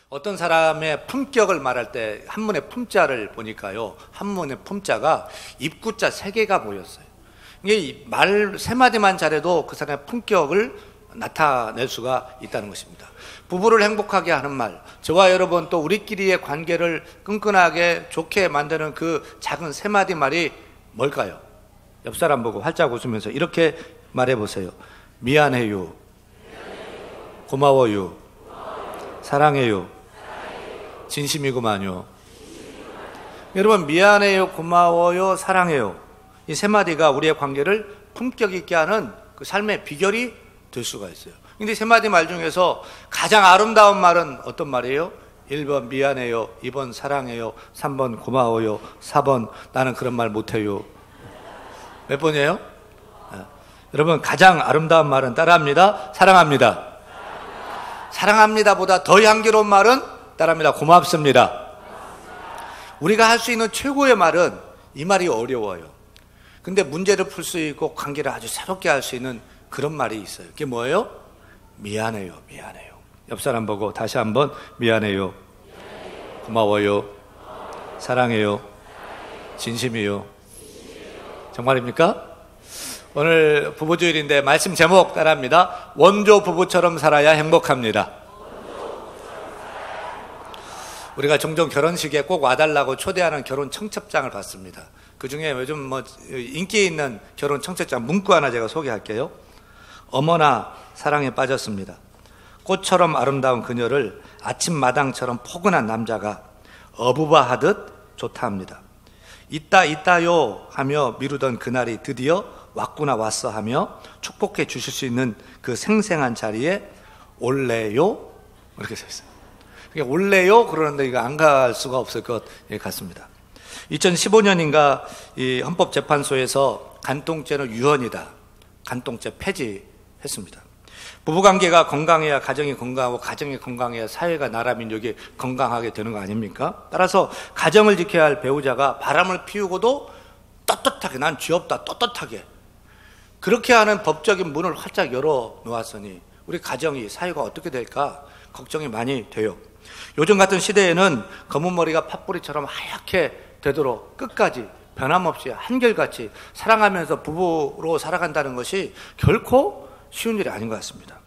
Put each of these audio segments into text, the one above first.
어떤 사람의 품격을 말할 때 한문의 품자를 보니까요, 한문의 품자가 입구자 3개가 모였어요. 이게 말 3마디만 잘해도 그 사람의 품격을 나타낼 수가 있다는 것입니다. 부부를 행복하게 하는 말, 저와 여러분 또 우리끼리의 관계를 끈끈하게 좋게 만드는 그 작은 3마디 말이 뭘까요? 옆 사람 보고 활짝 웃으면서 이렇게 말해보세요. 미안해요, 고마워요, 사랑해요, 진심이구만요. 여러분, 미안해요, 고마워요, 사랑해요, 이 3마디가 우리의 관계를 품격 있게 하는 그 삶의 비결이 될 수가 있어요. 근데 3마디 말 중에서 가장 아름다운 말은 어떤 말이에요? 1번 미안해요, 2번 사랑해요, 3번 고마워요, 4번 나는 그런 말 못해요. 몇 번이에요? 여러분, 가장 아름다운 말은 따라합니다. 사랑합니다. 사랑합니다 보다 더 향기로운 말은 따라합니다. 고맙습니다. 우리가 할 수 있는 최고의 말은 이 말이 어려워요. 근데 문제를 풀 수 있고 관계를 아주 새롭게 할 수 있는 그런 말이 있어요. 그게 뭐예요? 미안해요, 미안해요. 옆 사람 보고 다시 한번 미안해요, 고마워요, 사랑해요, 진심이요. 정말입니까? 오늘 부부주일인데 말씀 제목 따라합니다. 원조 부부처럼 살아야 행복합니다. 우리가 종종 결혼식에 꼭 와달라고 초대하는 결혼 청첩장을 받습니다. 그 중에 요즘 인기 있는 결혼 청첩장 문구 하나 제가 소개할게요. 어머나 사랑에 빠졌습니다. 꽃처럼 아름다운 그녀를 아침마당처럼 포근한 남자가 어부바하듯 좋다 합니다. 있다요 하며 미루던 그날이 드디어 왔구나 왔어 하며 축복해 주실 수 있는 그 생생한 자리에 올래요? 이렇게 써 있어요. 올래요? 그러는데 이거 안 갈 수가 없을 것 같습니다. 2015년인가 이 헌법재판소에서 간통죄는 유언이다, 간통죄 폐지했습니다. 부부관계가 건강해야 가정이 건강하고 가정이 건강해야 사회가 나라 민족이 건강하게 되는 거 아닙니까? 따라서 가정을 지켜야 할 배우자가 바람을 피우고도 떳떳하게, 난 죄 없다, 떳떳하게 그렇게 하는 법적인 문을 활짝 열어 놓았으니 우리 가정이, 사회가 어떻게 될까 걱정이 많이 돼요. 요즘 같은 시대에는 검은 머리가 팥뿌리처럼 하얗게 되도록 끝까지 변함없이 한결같이 사랑하면서 부부로 살아간다는 것이 결코 쉬운 일이 아닌 것 같습니다.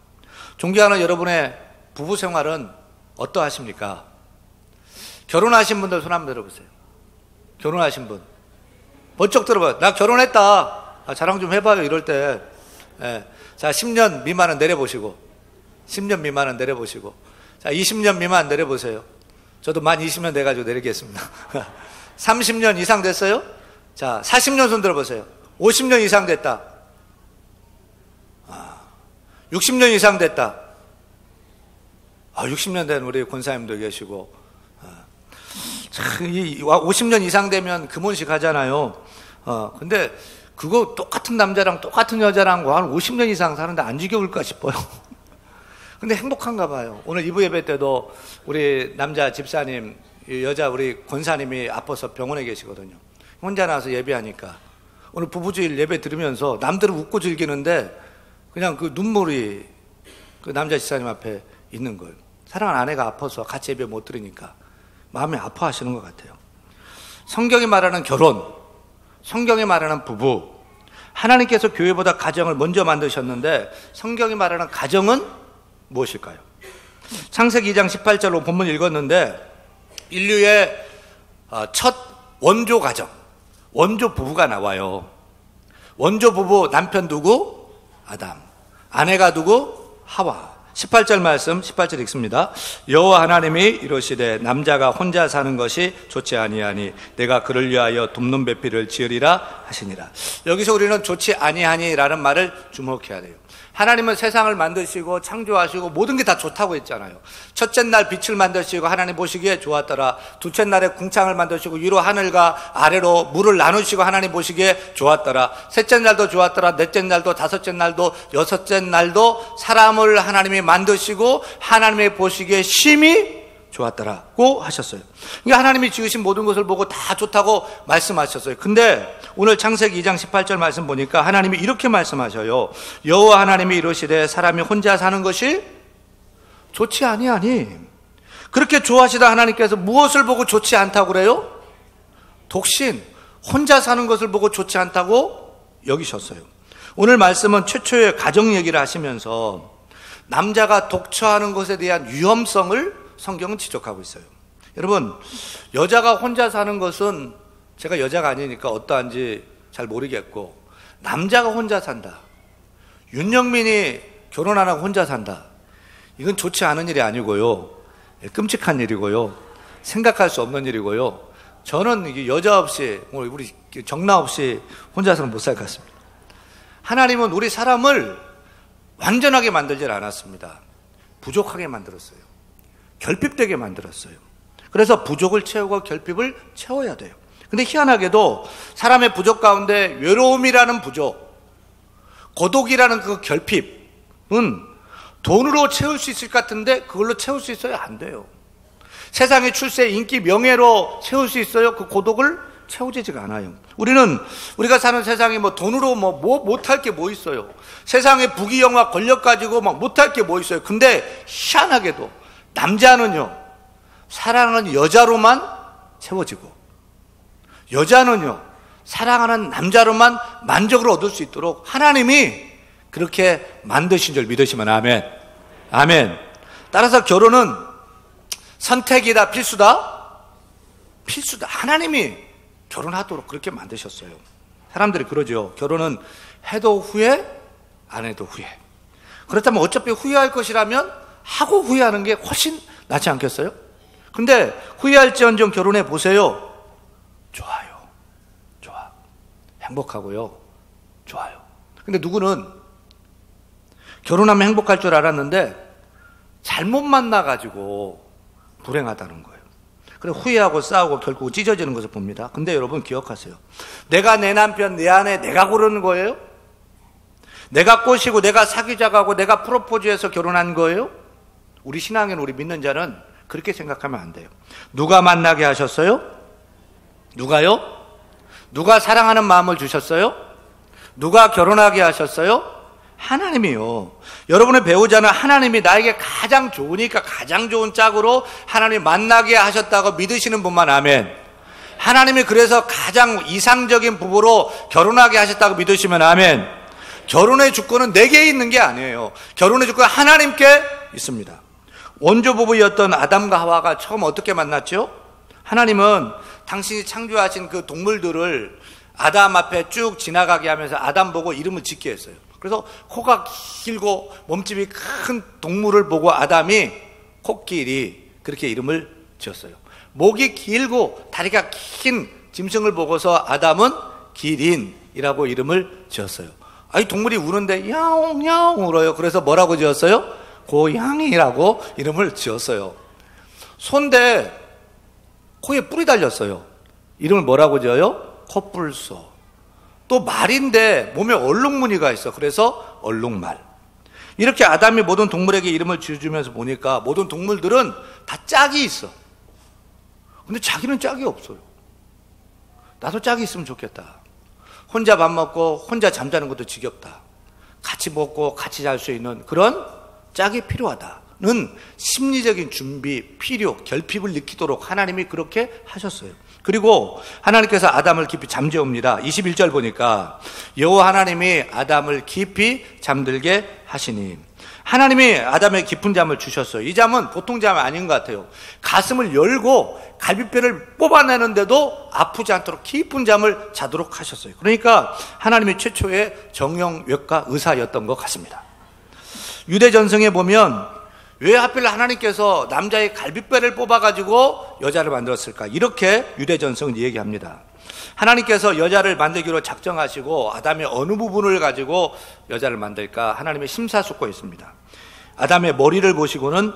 존경하는 여러분의 부부 생활은 어떠하십니까? 결혼하신 분들 손 한번 들어보세요. 결혼하신 분 번쩍 들어봐요. 나 결혼했다, 자랑 좀 해봐요. 이럴 때 자, 10년 미만은 내려보시고, 10년 미만은 내려보시고, 자, 20년 미만 내려보세요. 저도 만 20년 돼가지고 내리겠습니다. 30년 이상 됐어요? 자, 40년 손 들어보세요. 50년 이상 됐다. 60년 이상 됐다. 60년 된 우리 권사님도 계시고. 참, 50년 이상 되면 금혼식 하잖아요. 근데 그거 똑같은 남자랑 똑같은 여자랑 한 50년 이상 사는데 안 지겨울까 싶어요. 근데 행복한가 봐요. 오늘 2부 예배 때도 우리 남자 집사님, 여자 우리 권사님이 아파서 병원에 계시거든요. 혼자 나와서 예배하니까 오늘 부부주일 예배 들으면서 남들은 웃고 즐기는데 그냥 그 눈물이 그 남자 집사님 앞에 있는 거예요. 사랑하는 아내가 아파서 같이 예배 못 들으니까 마음이 아파하시는 것 같아요. 성경이 말하는 결혼, 성경이 말하는 부부, 하나님께서 교회보다 가정을 먼저 만드셨는데 성경이 말하는 가정은 무엇일까요? 창세기 2장 18절로 본문 읽었는데 인류의 첫 원조 가정, 원조 부부가 나와요. 원조 부부 남편 누구? 아담. 아내가 누구? 하와. 18절 말씀, 18절 읽습니다. 여호와 하나님이 이르시되 남자가 혼자 사는 것이 좋지 아니하니 내가 그를 위하여 돕는 배필을 지으리라 하시니라. 여기서 우리는 좋지 아니하니라는 말을 주목해야 돼요. 하나님은 세상을 만드시고 창조하시고 모든 게 다 좋다고 했잖아요. 첫째 날 빛을 만드시고 하나님 보시기에 좋았더라. 둘째 날에 궁창을 만드시고 위로 하늘과 아래로 물을 나누시고 하나님 보시기에 좋았더라. 셋째 날도 좋았더라. 넷째 날도, 다섯째 날도, 여섯째 날도 사람을 하나님이 만드시고 하나님의 보시기에 심히 좋았더라고 하셨어요. 그러니까 하나님이 지으신 모든 것을 보고 다 좋다고 말씀하셨어요. 근데 오늘 창세기 2장 18절 말씀 보니까 하나님이 이렇게 말씀하셔요. 여호와 하나님이 이르시되 사람이 혼자 사는 것이 좋지 아니하니 그렇게 좋아하시다 하나님께서 무엇을 보고 좋지 않다고 그래요? 독신, 혼자 사는 것을 보고 좋지 않다고 여기셨어요. 오늘 말씀은 최초의 가정 얘기를 하시면서 남자가 독처하는 것에 대한 위험성을 성경은 지적하고 있어요. 여러분, 여자가 혼자 사는 것은 제가 여자가 아니니까 어떠한지 잘 모르겠고, 남자가 혼자 산다, 윤영민이 결혼 안 하고 혼자 산다, 이건 좋지 않은 일이 아니고요, 끔찍한 일이고요, 생각할 수 없는 일이고요. 저는 이게 여자 없이, 우리 정나 없이 혼자서는 못 살 것 같습니다. 하나님은 우리 사람을 완전하게 만들지 않았습니다. 부족하게 만들었어요. 결핍되게 만들었어요. 그래서 부족을 채우고 결핍을 채워야 돼요. 근데 희한하게도 사람의 부족 가운데 외로움이라는 부족, 고독이라는 그 결핍은 돈으로 채울 수 있을 것 같은데 그걸로 채울 수 있어요? 안 돼요. 세상의 출세, 인기, 명예로 채울 수 있어요? 그 고독을 채워지지가 않아요. 우리가 사는 세상에 돈으로 못할 게 뭐 있어요? 세상에 부귀영화, 권력 가지고 못할 게 뭐 있어요? 근데 희한하게도 남자는요, 사랑하는 여자로만 채워지고, 여자는요, 사랑하는 남자로만 만족을 얻을 수 있도록 하나님이 그렇게 만드신 줄 믿으시면 아멘. 아멘. 따라서 결혼은 선택이다, 필수다? 필수다. 하나님이 결혼하도록 그렇게 만드셨어요. 사람들이 그러죠. 결혼은 해도 후회, 안 해도 후회. 그렇다면 어차피 후회할 것이라면 하고 후회하는 게 훨씬 낫지 않겠어요? 근데 후회할지언정 결혼해 보세요. 좋아요. 좋아. 행복하고요. 좋아요. 근데 누구는 결혼하면 행복할 줄 알았는데 잘못 만나가지고 불행하다는 거예요. 그래서 후회하고 싸우고 결국 찢어지는 것을 봅니다. 근데 여러분 기억하세요. 내가 내 남편, 내 아내 내가 고르는 거예요? 내가 꼬시고 내가 사귀자고 내가 프로포즈해서 결혼한 거예요? 우리 신앙인, 우리 믿는 자는 그렇게 생각하면 안 돼요. 누가 만나게 하셨어요? 누가요? 누가 사랑하는 마음을 주셨어요? 누가 결혼하게 하셨어요? 하나님이요. 여러분의 배우자는 하나님이 나에게 가장 좋으니까 가장 좋은 짝으로 하나님이 만나게 하셨다고 믿으시는 분만 아멘. 하나님이 그래서 가장 이상적인 부부로 결혼하게 하셨다고 믿으시면 아멘. 결혼의 주권은 내게 있는 게 아니에요. 결혼의 주권은 하나님께 있습니다. 원조 부부였던 아담과 하와가 처음 어떻게 만났죠? 하나님은 당신이 창조하신 그 동물들을 아담 앞에 쭉 지나가게 하면서 아담 보고 이름을 짓게 했어요. 그래서 코가 길고 몸집이 큰 동물을 보고 아담이 코끼리, 그렇게 이름을 지었어요. 목이 길고 다리가 긴 짐승을 보고서 아담은 기린이라고 이름을 지었어요. 이 동물이 우는데 야옹야옹 울어요. 그래서 뭐라고 지었어요? 고양이라고 이름을 지었어요. 소인데 코에 뿔이 달렸어요. 이름을 뭐라고 지어요? 코뿔소. 또 말인데 몸에 얼룩무늬가 있어. 그래서 얼룩말. 이렇게 아담이 모든 동물에게 이름을 지어주면서 보니까 모든 동물들은 다 짝이 있어. 근데 자기는 짝이 없어요. 나도 짝이 있으면 좋겠다. 혼자 밥 먹고 혼자 잠자는 것도 지겹다. 같이 먹고 같이 잘 수 있는 그런 짝이 필요하다는 심리적인 준비, 필요, 결핍을 느끼도록 하나님이 그렇게 하셨어요. 그리고 하나님께서 아담을 깊이 잠재웁니다. 21절 보니까 여호와 하나님이 아담을 깊이 잠들게 하시니, 하나님이 아담에게 깊은 잠을 주셨어요. 이 잠은 보통 잠이 아닌 것 같아요. 가슴을 열고 갈비뼈를 뽑아내는데도 아프지 않도록 깊은 잠을 자도록 하셨어요. 그러니까 하나님이 최초의 정형외과 의사였던 것 같습니다. 유대 전성에 보면 왜 하필 하나님께서 남자의 갈비뼈를 뽑아가지고 여자를 만들었을까? 이렇게 유대 전성은 얘기합니다. 하나님께서 여자를 만들기로 작정하시고 아담의 어느 부분을 가지고 여자를 만들까? 하나님의 심사숙고했습니다. 아담의 머리를 보시고는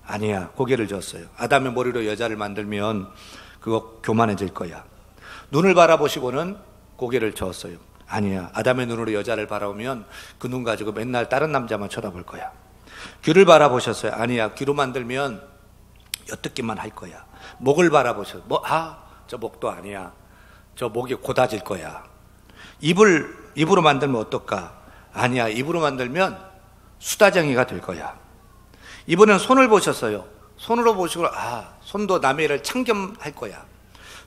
아니야, 고개를 저었어요. 아담의 머리로 여자를 만들면 그거 교만해질 거야. 눈을 바라보시고는 고개를 저었어요. 아니야, 아담의 눈으로 여자를 바라보면 그 눈 가지고 맨날 다른 남자만 쳐다볼 거야. 귀를 바라보셨어요. 아니야, 귀로 만들면 엿듣기만 할 거야. 목을 바라보셨어요. 저 목도 아니야. 저 목이 고다질 거야. 입으로 만들면 어떨까? 아니야, 입으로 만들면 수다쟁이가 될 거야. 이번엔 손을 보셨어요. 손으로 보시고 손도 남의 일을 참견할 거야.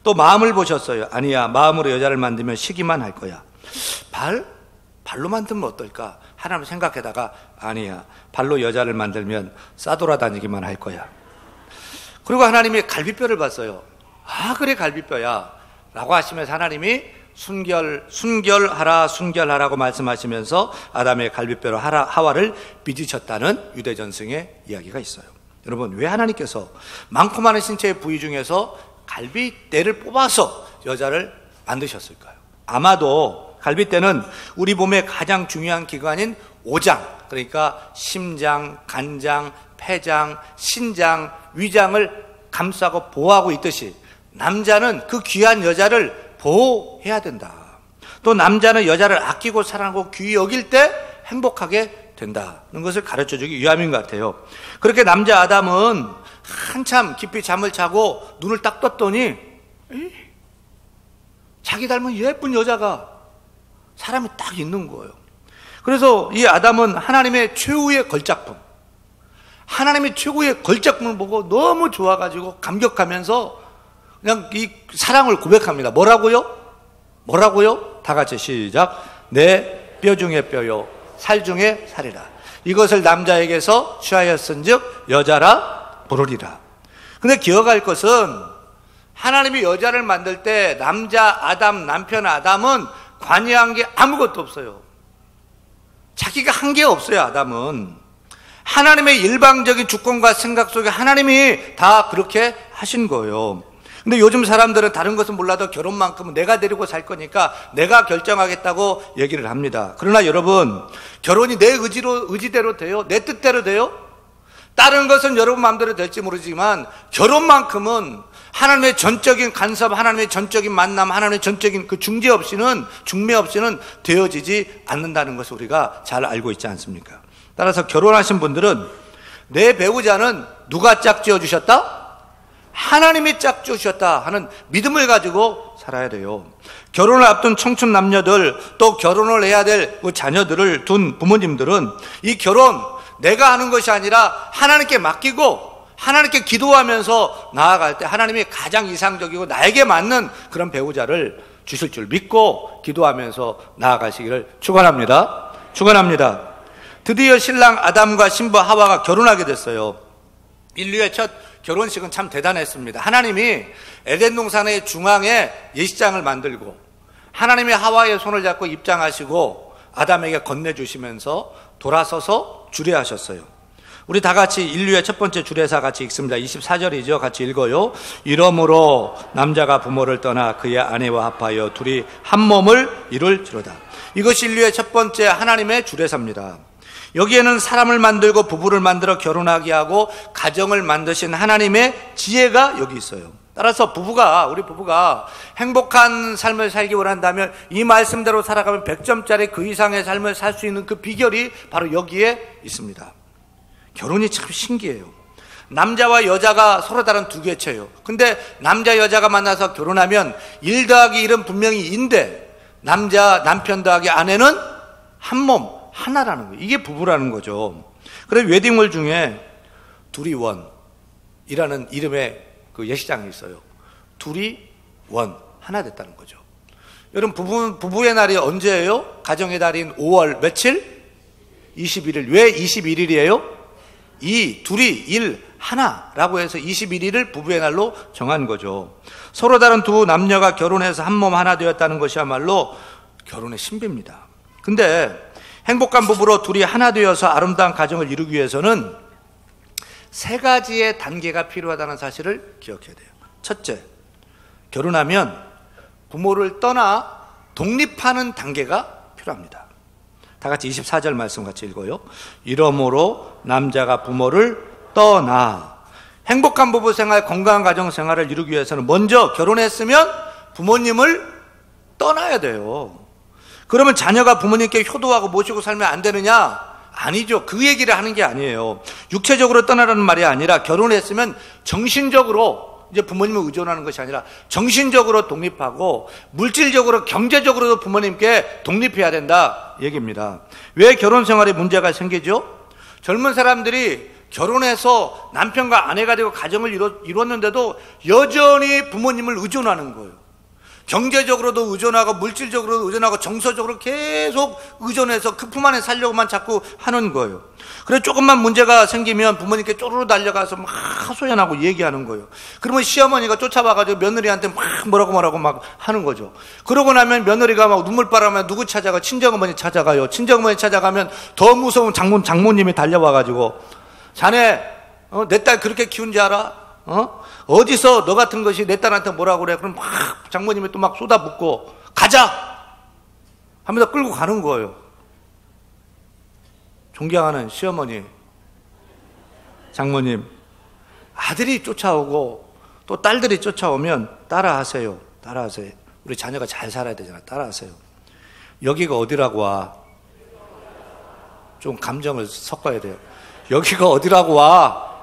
또 마음을 보셨어요. 아니야, 마음으로 여자를 만들면 시기만 할 거야. 발로 만들면 어떨까? 하나님 생각하다가 아니야, 발로 여자를 만들면 싸돌아다니기만 할 거야. 그리고 하나님이 갈비뼈를 봤어요. 그래, 갈비뼈야 라고 하시면서 하나님이 순결하라고 말씀하시면서 아담의 갈비뼈로 하와를 빚으셨다는 유대전승의 이야기가 있어요. 여러분, 왜 하나님께서 많고 많은 신체의 부위 중에서 갈비뼈를 뽑아서 여자를 만드셨을까요? 아마도 갈비뼈는 우리 몸의 가장 중요한 기관인 오장, 그러니까 심장, 간장, 폐장, 신장, 위장을 감싸고 보호하고 있듯이 남자는 그 귀한 여자를 보호해야 된다. 또 남자는 여자를 아끼고 사랑하고 귀히 여길 때 행복하게 된다는 것을 가르쳐주기 위함인 것 같아요. 그렇게 남자 아담은 한참 깊이 잠을 자고 눈을 딱 떴더니 자기 닮은 예쁜 여자가 사람이 딱 있는 거예요. 그래서 이 아담은 하나님의 최후의 걸작품, 하나님의 최고의 걸작품을 보고 너무 좋아가지고 감격하면서 그냥 이 사랑을 고백합니다. 뭐라고요? 다 같이 시작. 내 뼈 중에 뼈요, 살 중에 살이라. 이것을 남자에게서 취하였은즉 여자라 부르리라. 근데 기억할 것은 하나님이 여자를 만들 때 남자 아담, 남편 아담은 관여한 게 아무것도 없어요. 자기가 한 게 없어요. 아담은 하나님의 일방적인 주권과 생각 속에 하나님이 다 그렇게 하신 거예요. 근데 요즘 사람들은 다른 것은 몰라도 결혼만큼은 내가 데리고 살 거니까 내가 결정하겠다고 얘기를 합니다. 그러나 여러분, 결혼이 내 의지대로 돼요? 내 뜻대로 돼요? 다른 것은 여러분 마음대로 될지 모르지만 결혼만큼은 하나님의 전적인 간섭, 하나님의 전적인 만남, 하나님의 전적인 그 중매 없이는 되어지지 않는다는 것을 우리가 잘 알고 있지 않습니까? 따라서 결혼하신 분들은 내 배우자는 누가 짝지어 주셨다? 하나님이 짝지어 주셨다 하는 믿음을 가지고 살아야 돼요. 결혼을 앞둔 청춘 남녀들, 또 결혼을 해야 될 자녀들을 둔 부모님들은 이 결혼 내가 하는 것이 아니라 하나님께 맡기고 하나님께 기도하면서 나아갈 때 하나님이 가장 이상적이고 나에게 맞는 그런 배우자를 주실 줄 믿고 기도하면서 나아가시기를 축원합니다. 드디어 신랑 아담과 신부 하와가 결혼하게 됐어요. 인류의 첫 결혼식은 참 대단했습니다. 하나님이 에덴 동산의 중앙에 예식장을 만들고 하나님이 하와의 손을 잡고 입장하시고 아담에게 건네주시면서 돌아서서 주례하셨어요. 우리 다 같이 인류의 첫 번째 주례사 같이 읽습니다. 24절이죠. 같이 읽어요. 이러므로 남자가 부모를 떠나 그의 아내와 합하여 둘이 한 몸을 이룰지로다. 이것이 인류의 첫 번째 하나님의 주례사입니다. 여기에는 사람을 만들고 부부를 만들어 결혼하게 하고 가정을 만드신 하나님의 지혜가 여기 있어요. 따라서 우리 부부가 행복한 삶을 살기 원한다면 이 말씀대로 살아가면 100점짜리 그 이상의 삶을 살 수 있는 그 비결이 바로 여기에 있습니다. 결혼이 참 신기해요. 남자와 여자가 서로 다른 두 개체예요. 근데 남자 여자가 만나서 결혼하면 1 더하기 1은 분명히 2인데 남편 더하기 아내는 한 몸 하나라는 거예요. 이게 부부라는 거죠. 그래서 웨딩홀 중에 둘이 원이라는 이름의 그 예식장이 있어요. 둘이 하나 됐다는 거죠. 여러분, 부부의 날이 언제예요? 가정의 달인 5월 며칠? 21일. 왜 21일이에요? 둘이 1 하나라고 해서 21일을 부부의 날로 정한 거죠. 서로 다른 두 남녀가 결혼해서 한 몸 하나 되었다는 것이야말로 결혼의 신비입니다. 근데 행복한 부부로 둘이 하나 되어서 아름다운 가정을 이루기 위해서는 3가지의 단계가 필요하다는 사실을 기억해야 돼요. 첫째, 결혼하면 부모를 떠나 독립하는 단계가 필요합니다. 다 같이 24절 말씀 같이 읽어요. 이러므로 남자가 부모를 떠나. 행복한 부부 생활, 건강한 가정 생활을 이루기 위해서는 먼저 결혼했으면 부모님을 떠나야 돼요. 그러면 자녀가 부모님께 효도하고 모시고 살면 안 되느냐? 아니죠. 그 얘기를 하는 게 아니에요. 육체적으로 떠나라는 말이 아니라 결혼했으면 정신적으로 이제 부모님을 의존하는 것이 아니라 정신적으로 독립하고 물질적으로 경제적으로도 부모님께 독립해야 된다 얘기입니다. 왜 결혼 생활에 문제가 생기죠? 젊은 사람들이 결혼해서 남편과 아내가 되고 가정을 이뤘는데도 여전히 부모님을 의존하는 거예요. 경제적으로도 의존하고 물질적으로도 의존하고 정서적으로 계속 의존해서 그 품 안에 살려고만 자꾸 하는 거예요. 그래서 조금만 문제가 생기면 부모님께 쪼르르 달려가서 막 하소연하고 얘기하는 거예요. 그러면 시어머니가 쫓아와가지고 며느리한테 막 뭐라고 막 하는 거죠. 그러고 나면 며느리가 막 눈물바람에 누구 찾아가? 친정어머니 찾아가요. 친정어머니 찾아가면 더 무서운 장모님이 달려와가지고 자네 내 딸 그렇게 키운 줄 알아? 어디서 너 같은 것이 내 딸한테 뭐라고 그래? 그럼 막 장모님이 또 막 쏟아붓고 가자! 하면서 끌고 가는 거예요. 존경하는 시어머니, 장모님, 아들이 쫓아오고 또 딸들이 쫓아오면 따라하세요. 따라하세요. 우리 자녀가 잘 살아야 되잖아. 따라하세요. 여기가 어디라고 와? 좀 감정을 섞어야 돼요. 여기가 어디라고 와?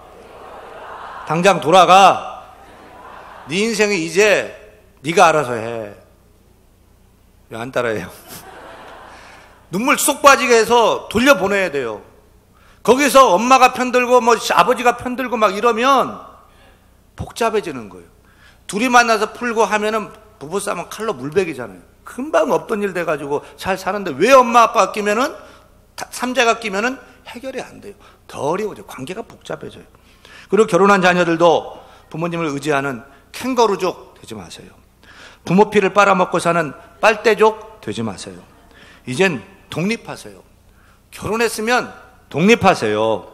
당장 돌아가. 네 인생이 이제 네가 알아서 해. 왜 안 따라해요? 눈물 쏙 빠지게 해서 돌려보내야 돼요. 거기서 엄마가 편들고 뭐 아버지가 편들고 막 이러면 복잡해지는 거예요. 둘이 만나서 풀고 하면은 부부싸움은 칼로 물베기잖아요. 금방 없던 일 돼가지고 잘 사는데 왜 엄마 아빠가 끼면은 삼자가 끼면은 해결이 안 돼요. 더 어려워져요. 관계가 복잡해져요. 그리고 결혼한 자녀들도 부모님을 의지하는 캥거루족 되지 마세요. 부모 피를 빨아먹고 사는 빨대족 되지 마세요. 이젠 독립하세요. 결혼했으면 독립하세요.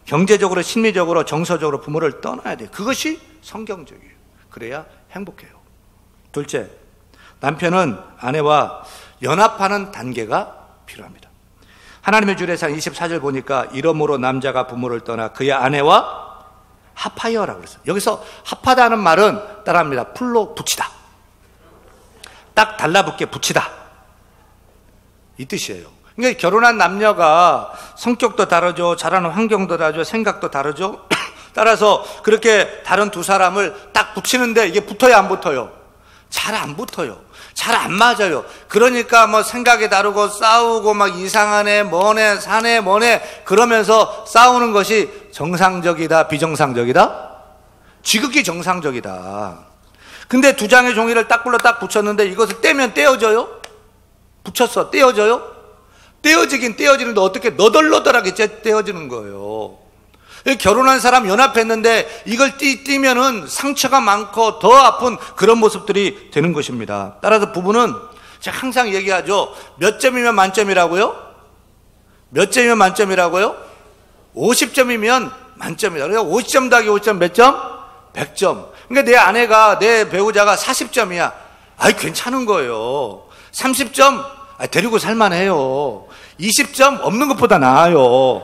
경제적으로, 심리적으로, 정서적으로 부모를 떠나야 돼요. 그것이 성경적이에요. 그래야 행복해요. 둘째, 남편은 아내와 연합하는 단계가 필요합니다. 하나님의 주례상 24절 보니까 이러므로 남자가 부모를 떠나 그의 아내와 합하여라고 그랬어요. 여기서 합하다는 말은 따라합니다. 풀로 붙이다. 딱 달라붙게 붙이다. 이 뜻이에요. 그러니까 결혼한 남녀가 성격도 다르죠. 자라는 환경도 다르죠. 생각도 다르죠. 따라서 그렇게 다른 두 사람을 딱 붙이는데 이게 붙어요, 안 붙어요? 잘 안 붙어요. 잘 안 맞아요. 그러니까 뭐 생각이 다르고 싸우고 막 이상하네, 뭐네, 사네, 뭐네 그러면서 싸우는 것이 정상적이다, 비정상적이다? 지극히 정상적이다. 근데 두 장의 종이를 딱 불러 딱 붙였는데 이것을 떼면 떼어져요? 붙였어. 떼어져요? 떼어지긴 떼어지는데 어떻게 너덜너덜하게 떼어지는 거예요. 결혼한 사람 연합했는데 이걸 띄면은 상처가 많고 더 아픈 그런 모습들이 되는 것입니다. 따라서 부부는 제가 항상 얘기하죠. 몇 점이면 만점이라고요? 몇 점이면 만점이라고요? 50점이면 만점이다. 그러니까 50점 더하기 50점 몇 점? 100점. 그러니까 내 아내가, 내 배우자가 40점이야. 아이, 괜찮은 거예요. 30점? 데리고 살만해요. 20점? 없는 것보다 나아요.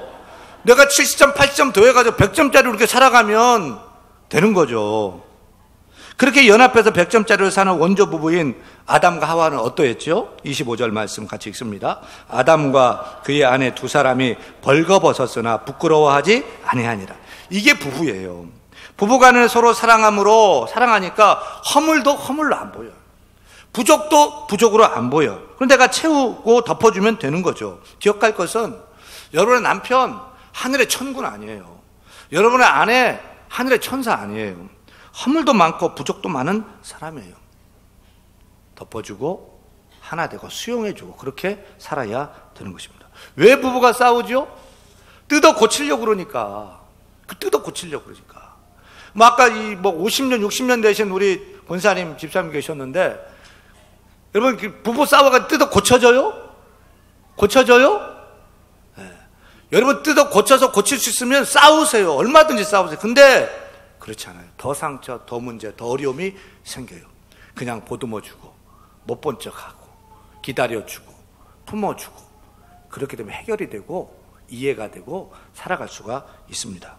내가 70점, 80점 더해가지고 100점짜리로 이렇게 살아가면 되는 거죠. 그렇게 연합해서 100점짜리로 사는 원조 부부인 아담과 하와는 어떠했죠? 25절 말씀 같이 읽습니다. 아담과 그의 아내 두 사람이 벌거벗었으나 부끄러워하지 아니하니라. 이게 부부예요. 부부간을 서로 사랑하니까 허물도 허물로 안 보여요. 부족도 부족으로 안 보여. 그럼 내가 채우고 덮어주면 되는 거죠. 기억할 것은 여러분의 남편 하늘의 천군 아니에요. 여러분의 아내 하늘의 천사 아니에요. 허물도 많고 부족도 많은 사람이에요. 덮어주고 하나 되고 수용해주고 그렇게 살아야 되는 것입니다. 왜 부부가 싸우죠? 뜯어 고치려고 그러니까. 뭐 아까 50년, 60년 되신 우리 권사님, 집사님 계셨는데 여러분 부부 싸워가 뜯어 고쳐져요? 네. 여러분 뜯어 고쳐서 고칠 수 있으면 싸우세요. 얼마든지 싸우세요. 근데 그렇지 않아요. 더 상처, 더 문제, 더 어려움이 생겨요. 그냥 보듬어주고 못 본 척하고 기다려주고 품어주고 그렇게 되면 해결이 되고 이해가 되고 살아갈 수가 있습니다.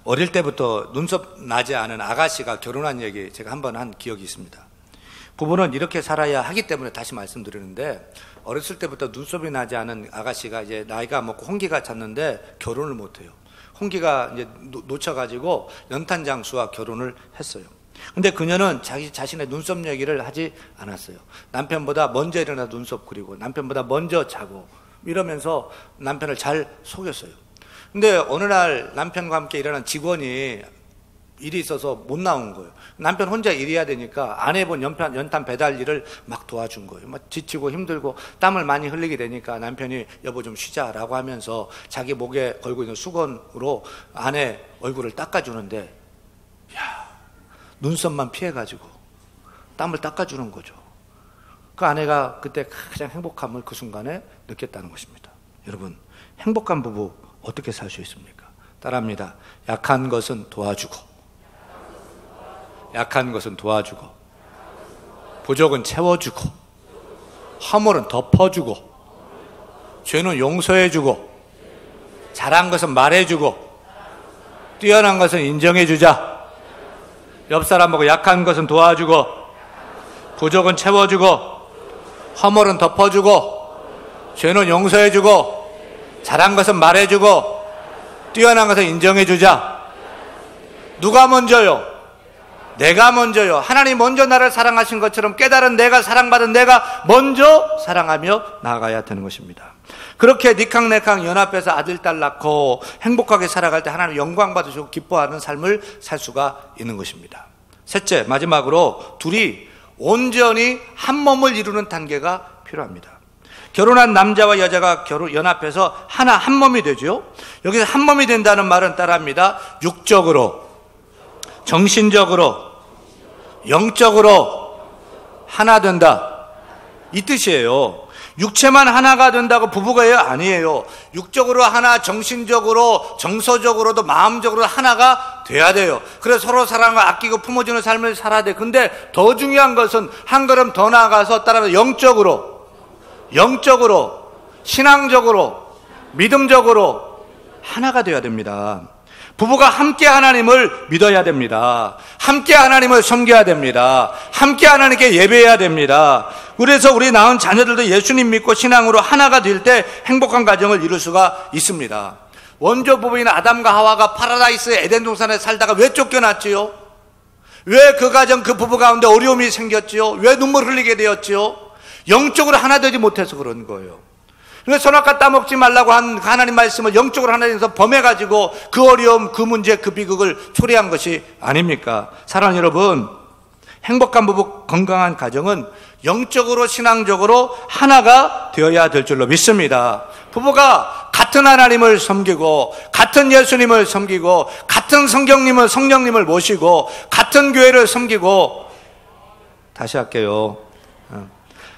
어릴 때부터 눈썹 나지 않은 아가씨가 결혼한 얘기 제가 한번 한 기억이 있습니다. 부부는 이렇게 살아야 하기 때문에 다시 말씀드리는데 어렸을 때부터 눈썹이 나지 않은 아가씨가 이제 나이가 먹고 홍기가 찼는데 결혼을 못해요. 홍기가 이제 놓쳐가지고 연탄장수와 결혼을 했어요. 근데 그녀는 자신의 눈썹 얘기를 하지 않았어요. 남편보다 먼저 일어나 눈썹 그리고 남편보다 먼저 자고 이러면서 남편을 잘 속였어요. 근데 어느 날 남편과 함께 일하는 직원이 일이 있어서 못 나온 거예요. 남편 혼자 일해야 되니까 아내분 연탄 배달 일을 막 도와준 거예요. 막 지치고 힘들고 땀을 많이 흘리게 되니까 남편이 여보 좀 쉬자라고 하면서 자기 목에 걸고 있는 수건으로 아내 얼굴을 닦아주는데, 야, 눈썹만 피해가지고 땀을 닦아주는 거죠. 그 아내가 그때 가장 행복함을 그 순간에 느꼈다는 것입니다. 여러분, 행복한 부부 어떻게 살 수 있습니까? 따라합니다. 약한 것은 도와주고, 약한 것은 도와주고, 부족은 채워주고, 허물은 덮어주고, 죄는 용서해주고, 잘한 것은 말해주고, 뛰어난 것은 인정해주자. 옆 사람 보고 약한 것은 도와주고, 부족은 채워주고, 허물은 덮어주고, 죄는 용서해주고, 잘한 것은 말해주고, 뛰어난 것은 인정해주자. 누가 먼저요? 내가 먼저요. 하나님 먼저 나를 사랑하신 것처럼 깨달은 내가, 사랑받은 내가 먼저 사랑하며 나아가야 되는 것입니다. 그렇게 니캉네캉 연합해서 아들, 딸 낳고 행복하게 살아갈 때 하나님 영광 받으시고 기뻐하는 삶을 살 수가 있는 것입니다. 셋째, 마지막으로 둘이 온전히 한 몸을 이루는 단계가 필요합니다. 결혼한 남자와 여자가 연합해서 한 몸이 되죠. 여기서 한 몸이 된다는 말은 따라합니다. 육적으로, 정신적으로, 영적으로 하나 된다, 이 뜻이에요. 육체만 하나가 된다고 부부가 아니에요. 육적으로 하나, 정신적으로, 정서적으로도 마음적으로 하나가 돼야 돼요. 그래서 서로 사랑을 아끼고 품어주는 삶을 살아야 돼. 근데 더 중요한 것은 한 걸음 더 나아가서 따라서 영적으로, 신앙적으로, 믿음적으로 하나가 되어야 됩니다. 부부가 함께 하나님을 믿어야 됩니다. 함께 하나님을 섬겨야 됩니다. 함께 하나님께 예배해야 됩니다. 그래서 우리 낳은 자녀들도 예수님 믿고 신앙으로 하나가 될 때 행복한 가정을 이룰 수가 있습니다. 원조 부부인 아담과 하와가 파라다이스 에덴 동산에 살다가 왜 쫓겨났지요? 왜 그 가정, 그 부부 가운데 어려움이 생겼지요? 왜 눈물 흘리게 되었지요? 영적으로 하나 되지 못해서 그런 거예요. 그래서 선악과 따먹지 말라고 한 하나님 말씀을 영적으로 하나 돼서 범해가지고 그 어려움, 그 문제, 그 비극을 초래한 것이 아닙니까? 사랑하는 여러분, 행복한 부부, 건강한 가정은 영적으로, 신앙적으로 하나가 되어야 될 줄로 믿습니다. 부부가 같은 하나님을 섬기고, 같은 예수님을 섬기고, 같은 성령님을 모시고, 같은 교회를 섬기고, 다시 할게요.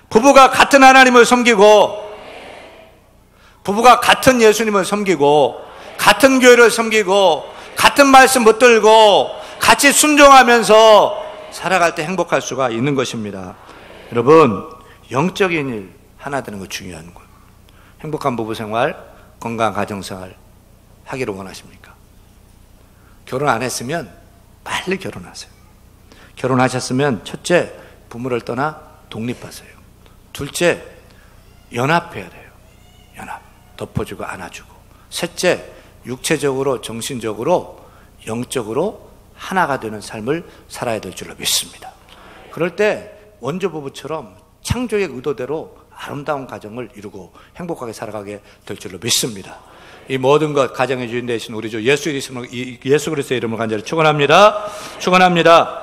부부가 같은 하나님을 섬기고, 부부가 같은 예수님을 섬기고, 같은 교회를 섬기고, 같은 말씀 붙들고 같이 순종하면서 살아갈 때 행복할 수가 있는 것입니다. 여러분, 영적인 일 하나 되는 거 중요한 거예요. 행복한 부부생활, 건강한 가정생활 하기를 원하십니까? 결혼 안 했으면 빨리 결혼하세요. 결혼하셨으면 첫째, 부모를 떠나 독립하세요. 둘째, 연합해야 돼요. 연합. 덮어주고 안아주고. 셋째, 육체적으로, 정신적으로, 영적으로 하나가 되는 삶을 살아야 될 줄로 믿습니다. 그럴 때 원조 부부처럼 창조의 의도대로 아름다운 가정을 이루고 행복하게 살아가게 될 줄로 믿습니다. 이 모든 것 가정의 주인 되신 우리 주 예수 그리스도의 이름으로 간절히 축원합니다.